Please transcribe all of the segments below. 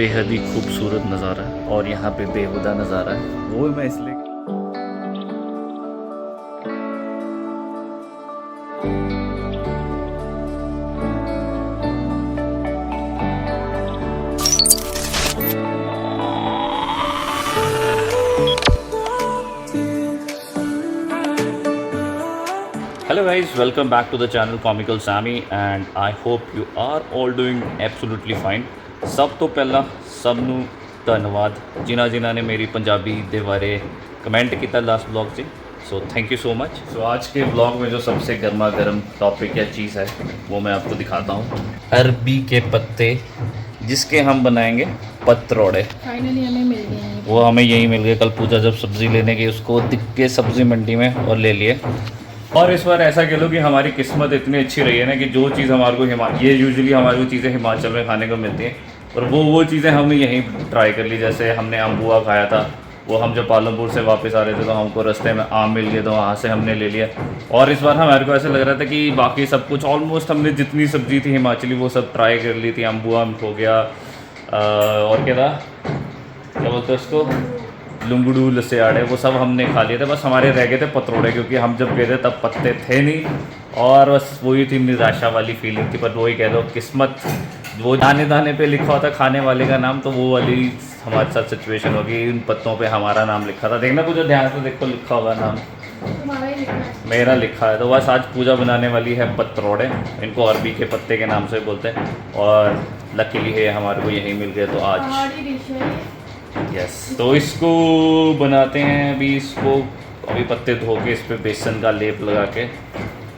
बेहद ही खूबसूरत नज़ारा है और यहाँ पे बेहुदा नज़ारा है, वो मैं इसलिए Hello guys, welcome back to the channel Comical Sammy and I hope you are all doing absolutely fine। सब तो पहला सब ਨੂੰ ਧੰਨਵਾਦ ਜਿਨ੍ਹਾਂ ने मेरी पंजाबी ਦੇ बारे कमेंट किया लास्ट ब्लॉग से, so thank you so much. So आज के ब्लॉग में जो सबसे गर्मा गर्म टॉपिक या चीज़ है वो मैं आपको दिखाता हूँ, अरबी के पत्ते जिसके हम बनाएंगे पतरोड़े। फाइनली हमें मिल गए हैं। वो हमें यही मिल गए, कल पूजा जब सब्ज़ी लेने गई उसको दिख के सब्ज़ी मंडी में और ले लिए। और इस बार ऐसा कह लो कि हमारी किस्मत इतनी अच्छी रही है ना कि जो चीज़ हमारे को ये यूजुअली हमारी को चीज़ें हिमाचल में खाने को मिलती हैं और वो चीज़ें हमने यहीं ट्राई कर ली। जैसे हमने अम्बुआ खाया था, वो हम जब पालमपुर से वापस आ रहे थे तो हमको रास्ते में आम मिल गए तो वहाँ से हमने ले लिया। और इस बार हमारे को ऐसा लग रहा था कि बाकी सब कुछ ऑलमोस्ट हमने जितनी सब्ज़ी थी हिमाचली वो सब ट्राई कर ली थी। अम्बुआ हो गया और क्या था, क्या बोलते हैं उसको, लुंगड़ू लसियाड़े, वो सब हमने खा लिए थे। बस हमारे रह गए थे पतरोड़े, क्योंकि हम जब गए थे तब पत्ते थे नहीं और बस वही थी निराशा वाली फीलिंग थी। पर वही कह दो किस्मत, वो दाने दाने पे लिखा होता खाने वाले का नाम, तो वो वाली हमारे साथ सिचुएशन होगी। इन पत्तों पे हमारा नाम लिखा था, देखना कुछ ध्यान से देखो, लिखा होगा नाम, तुम्हारा ही लिखा है। मेरा लिखा है। तो बस आज पूजा बनाने वाली है पतरोड़े, इनको अरबी के पत्ते के नाम से बोलते हैं और लकीली है हमारे को यहीं मिल गए तो आज पहाड़ी डिश है ये। यस। तो इसको बनाते हैं अभी पत्ते धो के इस पर बेसन का लेप लगा के,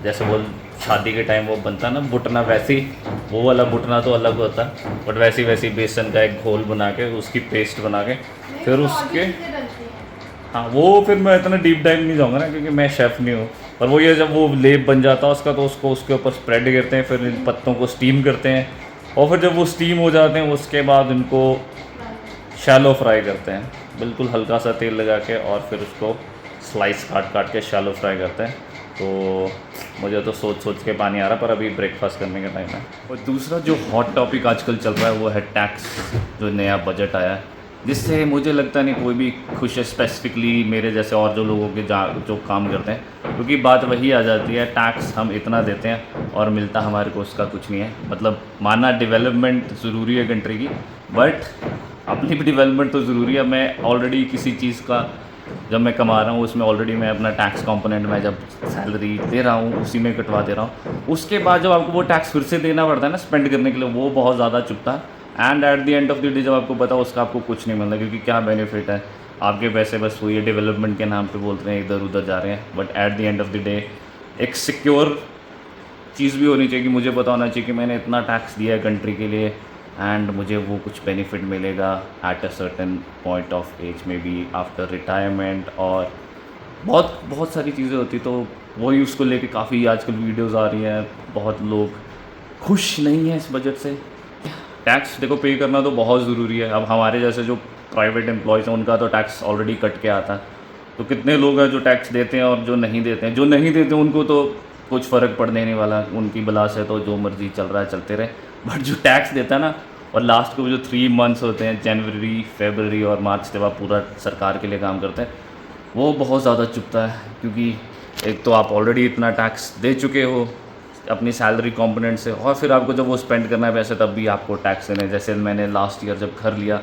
जैसे वो शादी के टाइम वो बनता ना बुटना, वैसे ही वो वाला बुटना तो अलग होता है, बट वैसी बेसन का एक घोल बना के उसकी पेस्ट बना के फिर उसके, हाँ वो फिर मैं इतना डीप डाइव नहीं जाऊँगा ना क्योंकि मैं शेफ़ नहीं हूँ। पर वो ये जब वो लेप बन जाता है उसका तो उसको उसके ऊपर स्प्रेड करते हैं, फिर इन पत्तों को स्टीम करते हैं और फिर जब वो स्टीम हो जाते हैं उसके बाद उनको शैलो फ्राई करते हैं, बिल्कुल हल्का सा तेल लगा के, और फिर उसको स्लाइस काट के शैलो फ्राई करते हैं। तो मुझे तो सोच के पानी आ रहा, पर अभी ब्रेकफास्ट करने का टाइम है। और दूसरा जो हॉट टॉपिक आजकल चल रहा है वो है टैक्स, जो नया बजट आया है जिससे मुझे लगता नहीं कोई भी खुश है, स्पेसिफिकली मेरे जैसे और जो लोगों के जो काम करते हैं, क्योंकि बात वही आ जाती है, टैक्स हम इतना देते हैं और मिलता हमारे को उसका कुछ नहीं है। मतलब माना डेवलपमेंट ज़रूरी है कंट्री की, बट अपनी भी डेवलपमेंट तो ज़रूरी है। मैं ऑलरेडी किसी चीज़ का जब मैं कमा रहा हूँ उसमें ऑलरेडी मैं अपना टैक्स कंपोनेंट में जब सैलरी दे रहा हूँ उसी में कटवा दे रहा हूँ। उसके बाद जब आपको वो टैक्स फिर से देना पड़ता है ना स्पेंड करने के लिए, वो बहुत ज़्यादा चुभता है। And at the end of the day जब आपको पता उसका आपको कुछ नहीं मिलता, क्योंकि क्या बेनिफिट है, आपके पैसे बस वही डेवलपमेंट के नाम पे बोलते हैं इधर उधर जा रहे हैं। But at the end of the day एक सिक्योर चीज़ भी होनी चाहिए कि मुझे पता होना चाहिए कि मैंने इतना टैक्स दिया है कंट्री के लिए एंड मुझे वो कुछ बेनिफिट मिलेगा at a certain point of age, maybe after retirement, और बहुत सारी चीज़ें होती। तो वही उसको लेके काफ़ी आजकल वीडियोस आ रही हैं, बहुत लोग खुश नहीं हैं इस बजट से। टैक्स देखो पे करना तो बहुत ज़रूरी है। अब हमारे जैसे जो प्राइवेट एम्प्लॉयज़ हैं उनका तो टैक्स ऑलरेडी कट के आता है, तो कितने लोग हैं जो टैक्स देते हैं और जो नहीं देते हैं। जो नहीं देते उनको तो कुछ फ़र्क पड़ने नहीं वाला, उनकी बला से तो जो मर्ज़ी चल रहा है चलते रहे। बट जो टैक्स देता है ना, और लास्ट को जो 3 मंथ्स होते हैं, जनवरी, फरवरी और मार्च, जब आप पूरा सरकार के लिए काम करते हैं, वो बहुत ज़्यादा चुभता है। क्योंकि एक तो आप ऑलरेडी इतना टैक्स दे चुके हो अपनी सैलरी कंपोनेंट से, और फिर आपको जब वो स्पेंड करना है पैसे तब भी आपको टैक्स देने। जैसे मैंने लास्ट ईयर जब घर लिया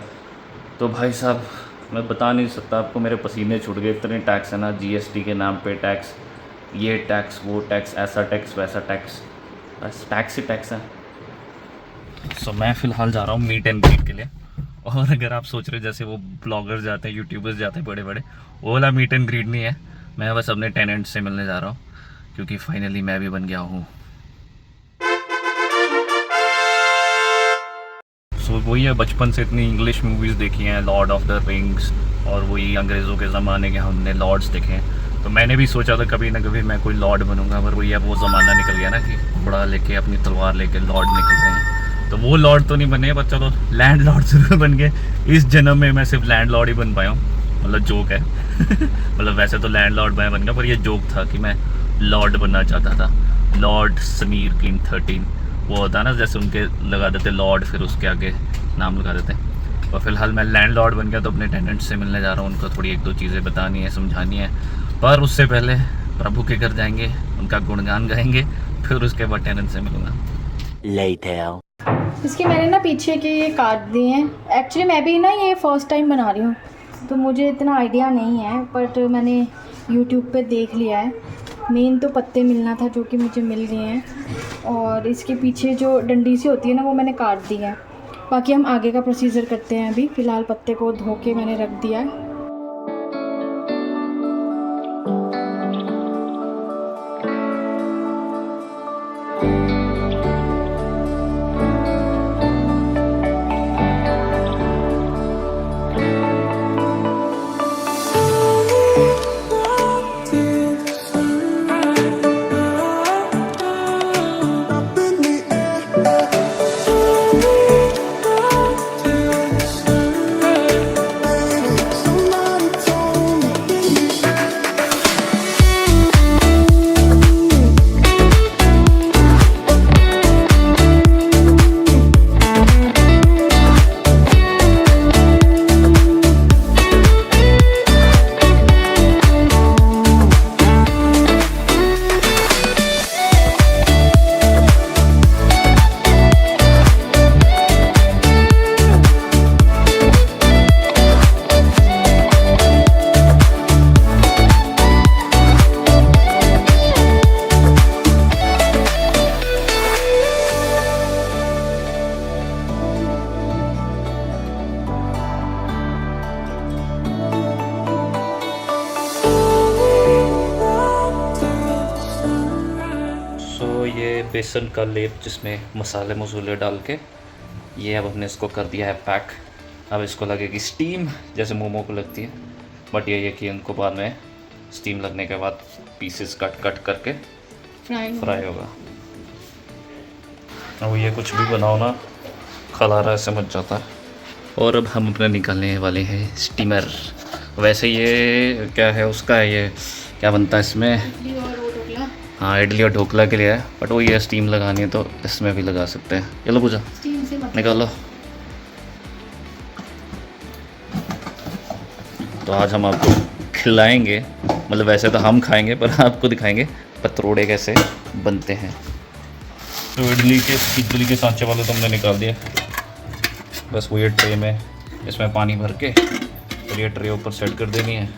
तो भाई साहब मैं बता नहीं सकता आपको, मेरे पसीने छूट गए, इतने टैक्स है ना, जीएसटी के नाम पे टैक्स, ये टैक्स वो टैक्स, ऐसा टैक्स वैसा टैक्स, बस टैक्स ही टैक्स है। सो मैं फ़िलहाल जा रहा हूँ मीट एंड ग्रीट के लिए। और अगर आप सोच रहे जैसे वो ब्लॉगर्स जाते हैं, यूट्यूबर्स जाते हैं बड़े बड़े, वो वाला मीट एंड ग्रीट नहीं है। मैं बस अपने टेनेंट से मिलने जा रहा हूँ क्योंकि फाइनली मैं भी बन गया हूँ। सो वही है, बचपन से इतनी इंग्लिश मूवीज़ देखी हैं, लॉर्ड ऑफ द रिंग्स, और वही अंग्रेज़ों के ज़माने के हमने लॉर्ड्स देखे हैं। तो मैंने भी सोचा था कभी ना कभी मैं कोई लॉर्ड बनूंगा, पर वही अब वो ज़माना निकल गया ना कि घोड़ा लेके अपनी तलवार लेके लॉर्ड निकल रहे हैं। तो वो लॉर्ड तो नहीं बने, पर चलो लैंड लॉर्ड ज़रूर बन गए। इस जन्म में मैं सिर्फ लैंड लॉर्ड ही बन पाया हूँ, मतलब जोक है। मतलब वैसे तो लैंड लॉर्ड मैं बन गया, पर ये जोक था कि मैं लॉर्ड बनना चाहता था। लॉर्ड समीर किंग 13 वो होता है ना, जैसे उनके लगा देते लॉर्ड, फिर उसके आगे नाम लगा देते हैं। और फिलहाल मैं लैंडलॉर्ड बन गया तो अपने टेनेंट से मिलने जा रहा हूँ। उनको थोड़ी 1-2 चीज़ें बतानी है, समझानी है, पर उससे पहले प्रभु के घर जाएंगे, उनका गुणगान गाएंगे, फिर उसके बाद टेनेंट से मिलूँगा। इसके मैंने ना पीछे के ये काट दिए हैं। एक्चुअली मैं भी ना ये फ़र्स्ट टाइम बना रही हूँ तो मुझे इतना आइडिया नहीं है, बट मैंने यूट्यूब पे देख लिया है। मेन तो पत्ते मिलना था जो कि मुझे मिल गए हैं, और इसके पीछे जो डंडी सी होती है ना वो मैंने काट दी है। बाकी हम आगे का प्रोसीजर करते हैं। अभी फ़िलहाल पत्ते को धो के मैंने रख दिया है। बेसन का लेप जिसमें मसाले मसूले डाल के ये अब हमने इसको कर दिया है पैक। अब इसको लगेगी स्टीम जैसे मोमो को लगती है, बट ये कि इनको बाद में स्टीम लगने के बाद पीसेस कट करके फ्राई होगा। अब ये कुछ भी बनाओ ना खलारा ऐसे मच जाता है। और अब हम अपने निकालने वाले हैं स्टीमर। वैसे ये क्या है उसका है, ये क्या बनता है इसमें, हाँ इडली और ढोकला के लिए है, बट वो ये स्टीम लगानी है तो इसमें भी लगा सकते हैं। ये लो पूजा निकालो। तो आज हम आपको खिलाएंगे, मतलब वैसे तो हम खाएंगे पर आपको दिखाएंगे पतरोड़े कैसे बनते हैं। तो इडली के सांचे वाले तो हमने निकाल दिए, बस वो ये ट्रे में इसमें पानी भर के फिर ये ट्रे ऊपर सेट कर देनी है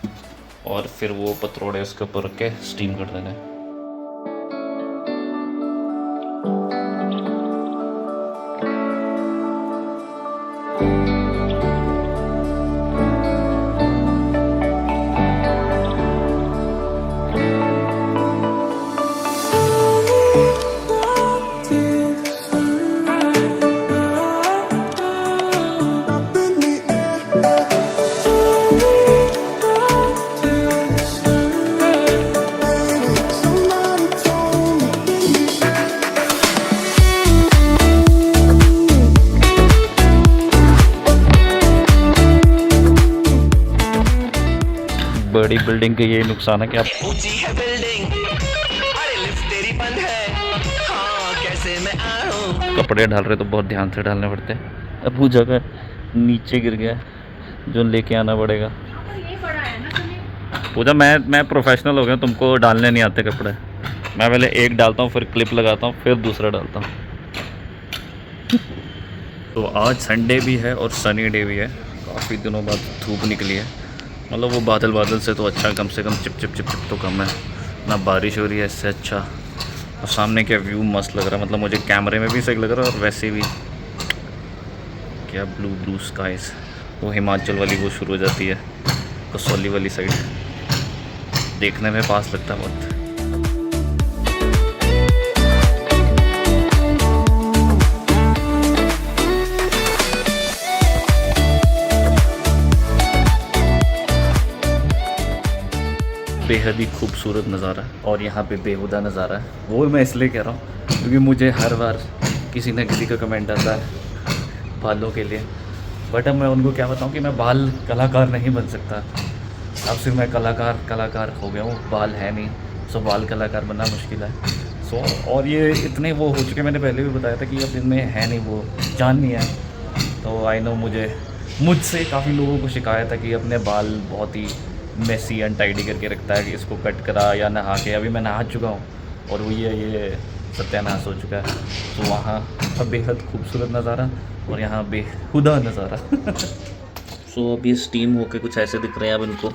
और फिर वो पतरोड़े उसके ऊपर रख के स्टीम कर देना है। बड़ी बिल्डिंग के ये नुकसान है कि आप ऊंची है बिल्डिंग, अरे लिफ्ट तेरी बंद है, हाँ कैसे मैं आऊं। कपड़े डाल रहे तो बहुत ध्यान से डालने पड़ते हैं। अब वो जगह नीचे गिर गया जो लेके आना पड़ेगा। पूजा मैं प्रोफेशनल हो गया, तुमको डालने नहीं आते कपड़े। मैं पहले एक डालता हूँ फिर क्लिप लगाता हूँ फिर दूसरा डालता हूँ। तो आज संडे भी है और सनी डे भी है। काफ़ी दिनों बाद धूप निकली है, मतलब वो बादल से तो अच्छा, कम से कम चिप तो कम है ना, बारिश हो रही है इससे अच्छा। और सामने क्या व्यू मस्त लग रहा है, मतलब मुझे कैमरे में भी सही लग रहा है और वैसे भी क्या ब्लू स्काइज। वो हिमाचल वाली वो शुरू हो जाती है कसौली वाली साइड, देखने में पास लगता है बहुत। बेहद ही खूबसूरत नज़ारा है और यहाँ पे बेहुदा नज़ारा है। वो मैं इसलिए कह रहा हूँ क्योंकि मुझे हर बार किसी न किसी का कमेंट आता है बालों के लिए, बट अब मैं उनको क्या बताऊँ कि मैं बाल कलाकार नहीं बन सकता। अब सिर्फ मैं कलाकार हो गया हूँ, बाल है नहीं, सो बाल कलाकार बनना मुश्किल है। सो और ये इतने वो हो चुके, मैंने पहले भी बताया था कि अब इनमें है नहीं, वो जान नहीं है। तो आई नो मुझे मुझसे काफ़ी लोगों को शिकायत है कि अपने बाल बहुत ही मेसी अनटाइडी करके रखता है कि इसको कट करा या नहा के। अभी मैं नहा चुका हूँ और वो ये सत्यानाश हो चुका है। तो वहाँ का बेहद खूबसूरत नज़ारा और यहाँ बेहुदा नज़ारा। सो अब ये स्टीम होके कुछ ऐसे दिख रहे हैं। अब इनको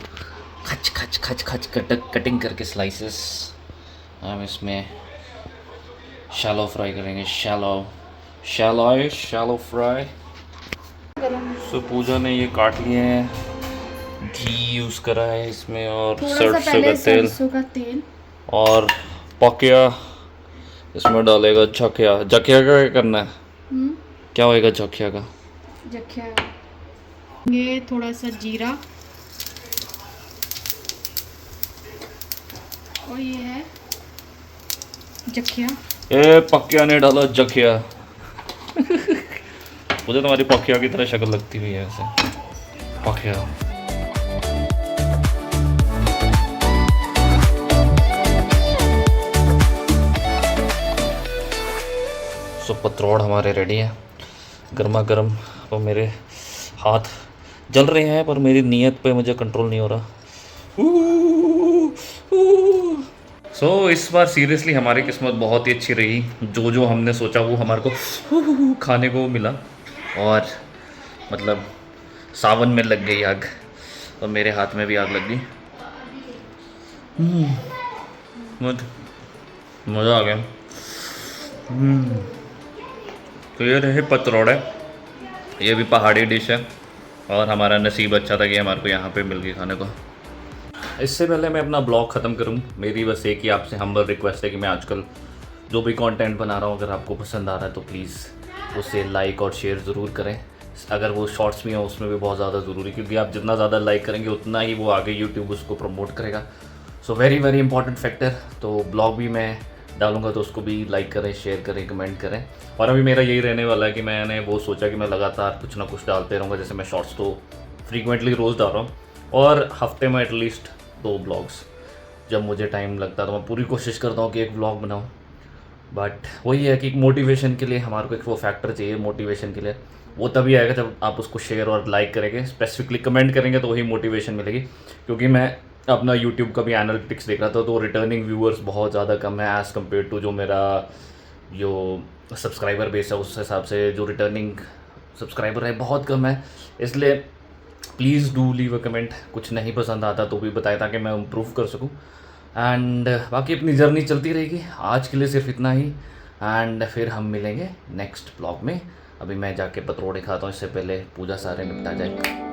खच खच खच खच कटिंग करके स्लाइसेस हम इसमें शैलो फ्राई करेंगे। Shallow fry. सो पूजा ने ये काट लिए हैं, घी यूज़ करा है इसमें और सरसों का तेल और पकिया इसमें डालेगा। झकिया का क्या करना है? क्या होएगा झकिया का? ये थोड़ा सा जीरा और ये है जखिया। ये पकिया ने डाला जखिया। मुझे तुम्हारी पकिया की तरह शक्ल लगती हुई है ऐसे। पकिया सो पतरोड़ हमारे रेडी हैं, गर्मा गर्म। और मेरे हाथ जल रहे हैं पर मेरी नीयत पे मुझे कंट्रोल नहीं हो रहा। सो इस बार सीरियसली हमारी किस्मत बहुत ही अच्छी रही। जो हमने सोचा वो हमारे को खाने को मिला। और मतलब सावन में लग गई आग और मेरे हाथ में भी आग लग गई। मज़ा आ गया। तो ये रहे पतरोड़े। ये भी पहाड़ी डिश है और हमारा नसीब अच्छा था कि हमारे को यहाँ पे मिल गई खाने को। इससे पहले मैं अपना ब्लॉग ख़त्म करूँ, मेरी बस एक ही आपसे हम्बल रिक्वेस्ट है कि मैं आजकल जो भी कंटेंट बना रहा हूँ अगर आपको पसंद आ रहा है तो प्लीज़ उसे लाइक और शेयर ज़रूर करें। अगर वो शॉर्ट्स भी हो उसमें भी बहुत ज़्यादा ज़रूरी, क्योंकि आप जितना ज़्यादा लाइक करेंगे उतना ही वो आगे यूट्यूब उसको प्रमोट करेगा। So very very important factor. तो ब्लॉग भी मैं डालूंगा तो उसको भी लाइक करें, शेयर करें, कमेंट करें। और अभी मेरा यही रहने वाला है कि मैंने वो सोचा कि मैं लगातार कुछ ना कुछ डालते रहूँगा। जैसे मैं शॉर्ट्स तो फ्रीक्वेंटली रोज़ डाल रहा हूँ और हफ्ते में एटलीस्ट 2 ब्लॉग्स जब मुझे टाइम लगता है तो मैं पूरी कोशिश करता हूँ कि एक ब्लॉग बनाऊँ। बट वही है कि मोटिवेशन के लिए हमारे को एक वो फैक्टर चाहिए। मोटिवेशन के लिए वो तभी आएगा जब आप उसको शेयर और लाइक करेंगे, स्पेसिफिकली कमेंट करेंगे तो वही मोटिवेशन मिलेगी। क्योंकि मैं अपना यूट्यूब का भी एनालिटिक्स देख रहा था तो रिटर्निंग व्यूअर्स बहुत ज़्यादा कम है एज़ कम्पेयर टू जो मेरा जो सब्सक्राइबर बेस है। उस हिसाब से जो रिटर्निंग सब्सक्राइबर है बहुत कम है। इसलिए please do leave a comment. कुछ नहीं पसंद आता तो भी बताए ताकि मैं इम्प्रूव कर सकूँ। एंड बाकी अपनी जर्नी चलती रहेगी। आज के लिए सिर्फ इतना ही एंड फिर हम मिलेंगे नेक्स्ट ब्लॉग में। अभी मैं जाके पतरोड़े खाता हूँ, इससे पहले पूजा सारे निपटा जाए।